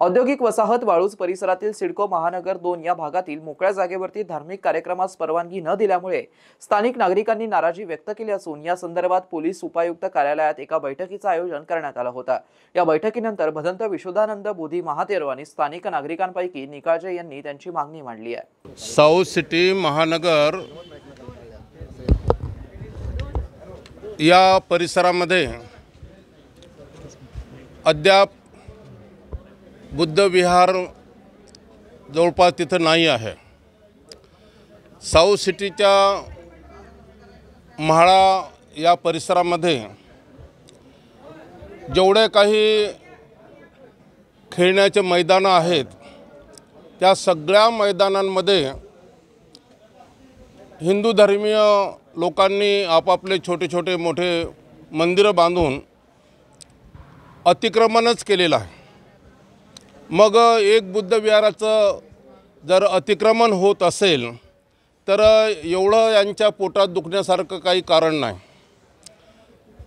औद्योगिक वसाहत वाळूज परिसरातील सिडको महानगर 2 या भागातील मोकळ्या जागेवरती धार्मिक कार्यक्रमास परवानगी न दिल्यामुळे स्थानिक नागरिकांनी नाराजी व्यक्त केली असून या संदर्भात पोलीस उपायुक्त कार्यालयात एका बैठकीचे आयोजन करण्यात आले होते। या बैठकीनंतर भदंत विशुद्धानंद बोधी महातेरो आणि स्थानिक नागरिकांपैकी निकाळजे यांनी त्यांची मागणी मांडली आहे। साउथ सिटी महानगर या परिसरामध्ये अद्याप बुद्ध विहार जवळपास तिथं नाही आहे। साउथ सिटीच्या म्हाळा या परिसरामध्ये जेवढे काही खेळण्याचे मैदानं आहेत त्या सगळ्या मैदानांमध्ये हिंदू धर्मीय लोकांनी आपापले छोटे छोटे मोठे मंदिरं बांधून अतिक्रमणच केलेलं आहे। मग एक बुद्ध विहाराचं जर अतिक्रमण होत असेल तर एवढं यांच्या पोटात दुखण्यासारखं काही कारण नाही।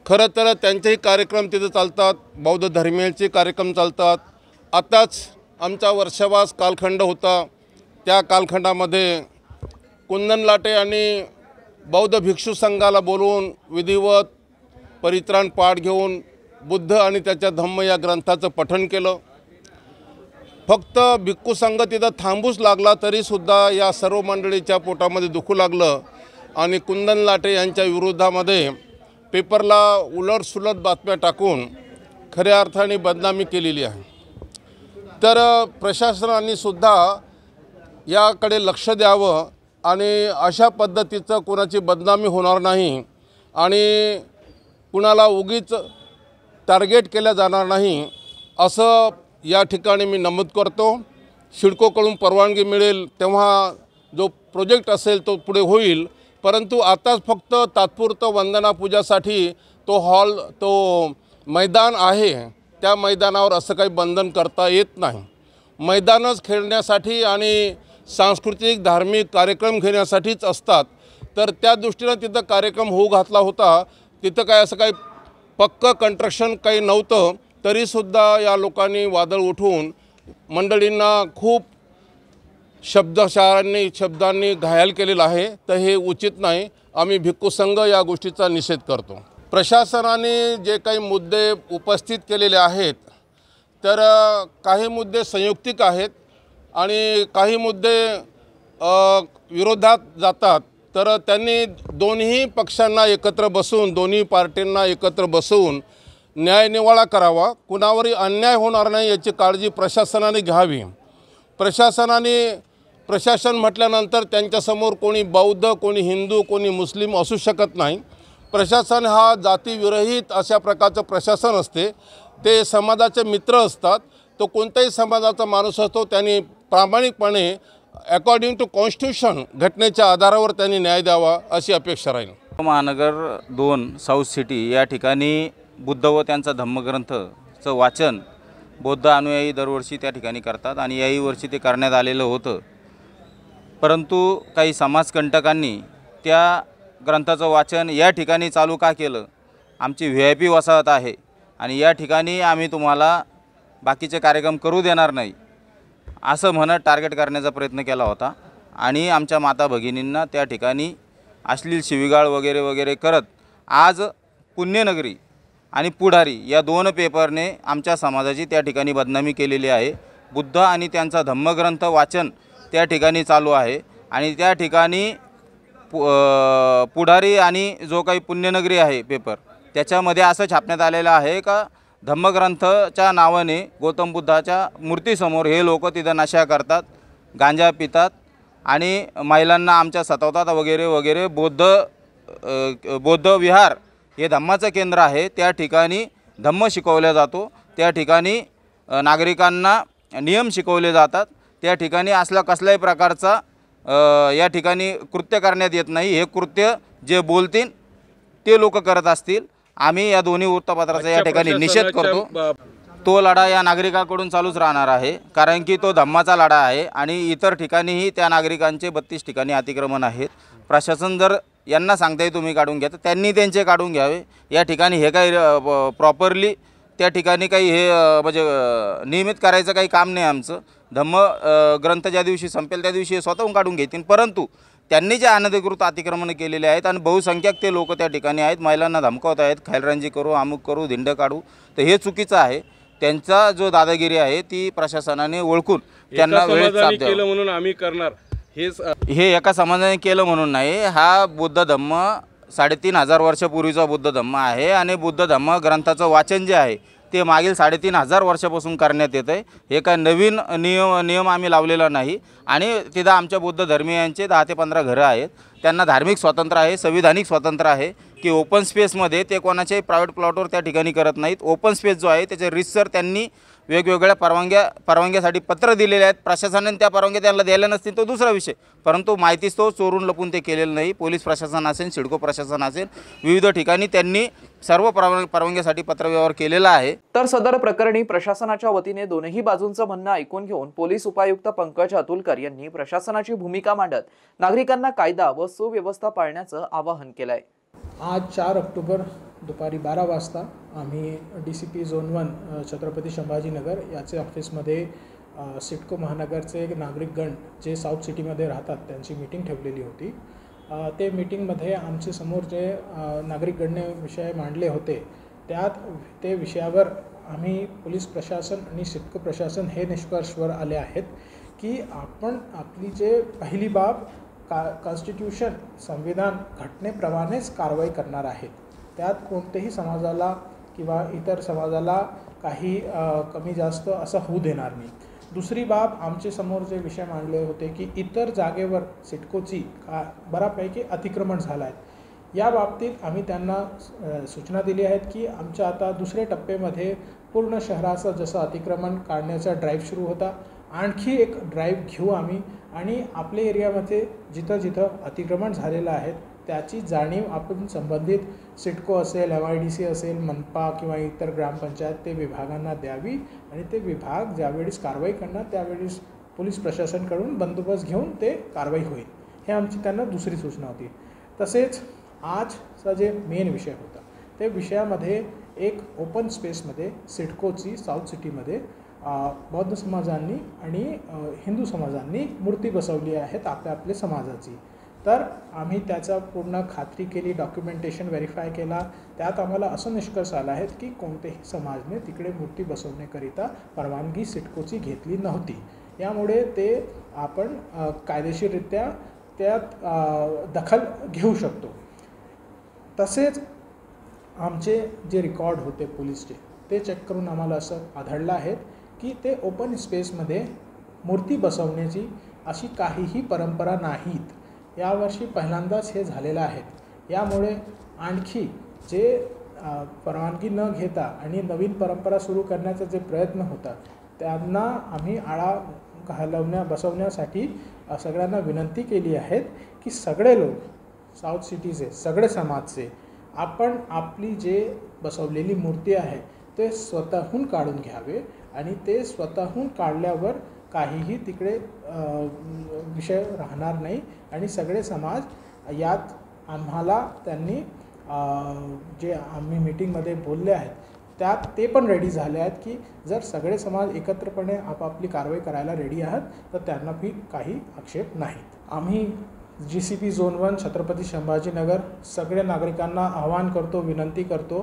खरं तर त्यांचेही कार्यक्रम तिथे चालतात, बौद्ध धर्मीयांचे कार्यक्रम चालतात। आताच आमचा वर्षावास कालखंड होता, त्या कालखंडामध्ये कुंदन लाटे आणि बौद्ध भिक्षू संघाला बोलवून विधिवत परित्राण पाठ घेऊन बुद्ध आणि त्याच्या धम्म या ग्रंथाचं पठण केलं। फक्त भिक्खू संघ तिथं थांबूच लागला तरीसुद्धा या सर्व मंडळीच्या पोटामध्ये दुखू लागलं आणि कुंदन लाटे यांच्या विरोधामध्ये पेपरला उलटसुलट बातम्या टाकून खऱ्या अर्थाने बदनामी केलेली आहे। तर प्रशासनाने सुद्धा याकडे लक्ष द्यावं आणि अशा पद्धतीचं कोणाची बदनामी होणार नाही आणि कुणाला उगीच टार्गेट केलं जाणार नाही असं या ठिकाणी मी नमूद करतो। सिडकोकडून परवानगी मिळेल तेव्हा जो प्रोजेक्ट असेल तो पुढे होईल, परंतु आताच फक्त तात्पुरतं वंदना पूजासाठी तो हॉल तो मैदान आहे, त्या मैदानावर असं काही बंधन करता येत नाही। मैदानच खेळण्यासाठी आणि सांस्कृतिक धार्मिक कार्यक्रम घेण्यासाठीच असतात, तर त्या दृष्टीनं तिथं कार्यक्रम होऊ घातला होता। तिथं काय असं काही पक्कं कंस्ट्रक्शन काही नव्हतं तरीसुद्धा या लोकांनी वादळ उठवून मंडळींना खूप शब्दांनी घायल केलेलं आहे, तर हे उचित नाही। आम्ही भिक्खू संघ या गोष्टीचा निषेध करतो। प्रशासनाने जे काही मुद्दे उपस्थित केलेले आहेत तर काही मुद्दे संयुक्तिक आहेत आणि काही मुद्दे विरोधात जातात, तर त्यांनी दोन्ही पक्षांना एकत्र बसून दोन्ही पार्टींना एकत्र बसून न्यायनिवाडा करावा, कुणावरही अन्याय होणार नाही याची काळजी प्रशासनाने घ्यावी। प्रशासन म्हटल्यानंतर त्यांच्यासमोर कोणी बौद्ध, कोणी हिंदू, कोणी मुस्लिम असू शकत नाही। प्रशासन हा जातीविरहित अशा प्रकारचं प्रशासन असते, ते समाजाचे मित्र असतात। तो कोणत्याही समाजाचा माणूस असतो त्यांनी प्रामाणिकपणे अकॉर्डिंग टू कॉन्स्टिट्यूशन घटनेच्या आधारावर त्यांनी न्याय द्यावा अशी अपेक्षा राहील। महानगर 2 साउथ सिटी या ठिकाणी बुद्ध व त्यांचा धम्मग्रंथचं वाचन बौद्ध अनुयायी दरवर्षी त्या ठिकाणी करतात आणि याही वर्षी ते करण्यात आलेलं होतं, परंतु काही समाजकंटकांनी त्या ग्रंथाचं वाचन या ठिकाणी चालू का केलं? आमची VIP वसाहत आहे आणि या ठिकाणी आम्ही तुम्हाला बाकीचे कार्यक्रम करू देणार नाही असं म्हणत टार्गेट करण्याचा प्रयत्न केला होता आणि आमच्या माता भगिनींना त्या ठिकाणी अश्लील शिवीगाळ वगैरे वगैरे करत आज पुण्यनगरी आणि पुढारी या 2 पेपरने आमच्या समाजाची त्या ठिकाणी बदनामी केलेली आहे। बुद्ध आणि त्यांचा धम्मग्रंथ वाचन त्या ठिकाणी चालू आहे आणि त्या ठिकाणी पुढारी आणि जो काही पुण्यनगरी आहे पेपर त्याच्यामध्ये असं छापण्यात आलेलं आहे का धम्मग्रंथच्या नावाने गौतम बुद्धाच्या मूर्तीसमोर हे लोक तिथं नशा करतात, गांजा पितात आणि महिलांना आमच्या सतावतात वगैरे वगैरे। बौद्ध विहार हे धम्माचं केंद्र आहे, त्या ठिकाणी धम्म शिकवला जातो, त्या ठिकाणी नागरिकांना नियम शिकवले जातात, त्या ठिकाणी असला कसल्याही प्रकारचा या ठिकाणी कृत्य करण्यात येत नाही। हे कृत्य जे बोलतील ते लोक करत असतील। आम्ही या दोन्ही वृत्तपत्राचा या ठिकाणी निषेध करतो। तो लढा या नागरिकांकडून चालूच राहणार आहे, कारण की तो धम्माचा लढा आहे आणि इतर ठिकाणीही त्या नागरिकांचे 32 ठिकाणी अतिक्रमण आहेत। प्रशासन जर यांना सांगताय तुम्ही काढून घ्या तर त्यांनी त्यांचे काढून घ्यावे। या ठिकाणी हे काही प्रॉपरली त्या ठिकाणी काही हे म्हणजे नियमित करायचं काही काम नाही आमचं. धम्म ग्रंथ ज्या दिवशी संपेल त्या दिवशी हे स्वतःहून काढून घेतील. परंतु त्यांनी जे अनधिकृत अतिक्रमण केलेले आहेत आणि बहुसंख्याक ते लोक त्या ठिकाणी आहेत, महिलांना धमकावत आहेत, खैलरांजी करू, अमुक करू, धिंड काढू, तर हे चुकीचं आहे. त्यांचा जो दादागिरी आहे ती प्रशासनाने ओळखून त्यांना वेळेत साथ द्यावा. केलं म्हणून आम्ही करणार हेच हे एका समाजाने केलं म्हणून नाही. हा बुद्ध धम्म 3,500 वर्षापूर्वीचा बुद्ध धम्म आहे आणि बुद्ध धम्म ग्रंथाचं वाचन जे आहे ते मागील 3,500 वर्षापासून करण्यात येतं आहे. हे काय नवीन नियम आम्ही लावलेला नाही. आणि तिथं आमच्या बुद्ध धर्मीयांचे 10 ते 15 घरं आहेत. त्यांना धार्मिक स्वातंत्र्य आहे, संविधानिक स्वातंत्र्य आहे की ओपन स्पेसमध्ये ते कोणाच्याही प्रायव्हेट प्लॉटवर त्या ठिकाणी करत नाहीत. ओपन स्पेस जो आहे त्याचे रितसर त्यांनी वेगवेगळ्या परवानग्यासाठी पत्र दिलेले आहेत. प्रशासनाने त्या परवानग्या त्यांना द्यायला नसतील तो दुसरा विषय, परंतु माहितीच तो चोरून लपून ते केलेलं नाही. पोलीस प्रशासन असेल, सिडको प्रशासन असेल, विविध ठिकाणी त्यांनी सर्व परवानग्यासाठी पत्रव्यवहार केलेला आहे. तर सदर प्रकरणी प्रशासनाच्या वतीने दोनही बाजूंचं म्हणणं ऐकून घेऊन पोलीस उपायुक्त पंकज अतुलकर यांनी प्रशासनाची भूमिका मांडत नागरिकांना कायदा व सुव्यवस्था पाळण्याचं आवाहन केलंय. आज 4 ऑक्टोबर दुपारी 12 वाजता आम्ही DCP झोन 1 छत्रपती संभाजीनगर याचे ऑफिसमध्ये सिडको महानगरचे एक नागरिकगण जे साऊथ सिटीमध्ये राहतात त्यांची मीटिंग ठेवलेली होती. ते मीटिंगमध्ये आमचे समोर जे नागरिकगणने विषय मांडले होते ते विषयावर आम्ही पोलीस प्रशासन आणि सिडको प्रशासन हे निष्कर्षवर आले आहेत की आपण आपली जे पहिली बाब कॉन्स्टिट्यूशन संविधान घटनेप्रमाणेच कारवाई करणार आहेत. त्यात कोणत्याही समाजाला किंवा इतर समाजाला काही कमी जास्त असं होऊ देणार नाही. दुसरी बाब आमचे समोर जे विषय मांडले होते की इतर जागेवर सिडकोची बऱ्यापैकी अतिक्रमण झालं आहे. या बाबतीत आम्ही त्यांना सूचना दिली आहेत की आमच्या आता दुसऱ्या टप्प्यामध्ये पूर्ण शहराचं जसं अतिक्रमण काढण्याचा ड्राईव्ह सुरू होता, आणखी एक ड्राईव्ह घेऊ आम्ही आणि आपल्या एरियामध्ये जिथं जिथं अतिक्रमण झालेलं आहे त्याची जाणीव आपण संबंधित सिडको असेल, MIDC असेल, मनपा किंवा इतर ग्रामपंचायत ते विभागांना द्यावी आणि ते विभाग ज्यावेळेस कारवाई करणार त्यावेळेस पोलीस प्रशासनाकडून बंदोबस्त घेऊन ते कारवाई होईल. हे आमची त्यांना दुसरी सूचना होती. तसेच आजचा जे मेन विषय होता त्या विषयामध्ये एक ओपन स्पेसमध्ये सिडकोची साऊथ सिटीमध्ये बौद्ध समाजांनी आणि हिंदू समाजांनी मूर्ती बसवली आहेत आपल्या समाजाची. तर आम्ही त्याचा पूर्ण खात्री केली, डॉक्युमेंटेशन व्हेरीफाय केला. त्यात आम्हाला असं निष्कर्ष आला आहे की कोणत्याही समाजाने तिकडे मूर्ती बसवण्याकरिता परवानगी सिडकोची घेतली नव्हती. यामुळे ते आपण कायदेशीररित्या त्यात दखल घेऊ शकतो. तसेच आमचे जे रेकॉर्ड होते पोलीसचे ते चेक करून आम्हाला असं आढळलं आहे की ते ओपन स्पेसमध्ये मूर्ती बसवण्याची अशी काहीही परंपरा नाहीत. यावर्षी पहिल्यांदाच हे झालेलं आहे. यामुळे आणखी जे परवानगी न घेता आणि नवीन परंपरा सुरू करण्याचा जे प्रयत्न होता त्यांना आम्ही आळा बसवण्यासाठी सगळ्यांना विनंती केली आहे की सगळे लोक साऊथ सिटीचे सगळे समाजचे आपण आपली जे बसवलेली मूर्ती आहे ते स्वतःहून काढून घ्यावे आणि ते स्वतःहून काढल्यावर काहीही तिकडे विषय राहणार नाही आणि सगळे समाज यात आम्हाला त्यांनी जे आम्ही मीटिंगमध्ये बोलले आहेत त्यात ते पण रेडी झाले आहेत की जर सगळे समाज एकत्रपणे आपापली कारवाई करायला रेडी आहात तर त्यांना भी काही आक्षेप नाहीत. आम्ही GCP झोन 1 छत्रपती संभाजीनगर सगळ्या नागरिकांना आवाहन करतो, विनंती करतो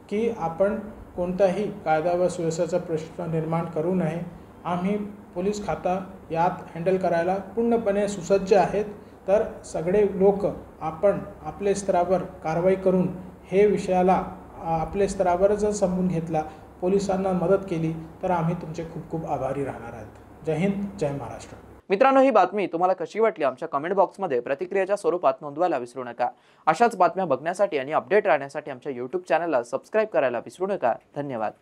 की आपण कोणताही कायदा व सुव्यवस्थेचा प्रश्न निर्माण करू नये. आम्ही पोलीस खाता यात हँडल करायला पूर्णपणे सुसज्ज आहेत. तर सगळे लोक आपण आपल्या स्तरावर कारवाई करून हे विषयाला आपल्या स्तरावर जर समजून घेतला, पोलिसांना मदत केली तर आम्ही तुमचे खूप खूप आभारी राहणार आहोत. जय हिंद, जय महाराष्ट्र. मित्रांनो, ही बातमी तुम्हाला कशी वाटली आमच्या कमेंट बॉक्समध्ये प्रतिक्रियेच्या स्वरूपात नोंदवायला विसरू नका. अशाच बातम्या बघण्यासाठी आणि अपडेट राहण्यासाठी आमच्या YouTube चॅनलला सबस्क्राईब करायला विसरू नका. धन्यवाद.